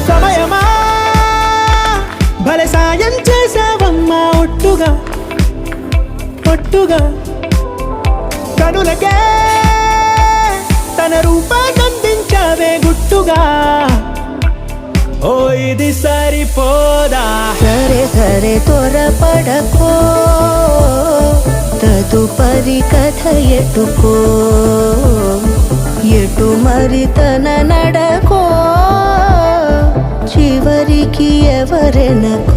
సమయమా భలే సాయం చేసావమ్మా ఒట్టుగా ఒట్టుగా కనులకే తన రూపాన్నందించావే గుట్టుగా ఓ ఇది సరిపోదా సరే సరే త్వరపడకో తదుపరి కథ ఎటుకో ఎటు మరి తన నడకో చివరికి ఎవరెనకో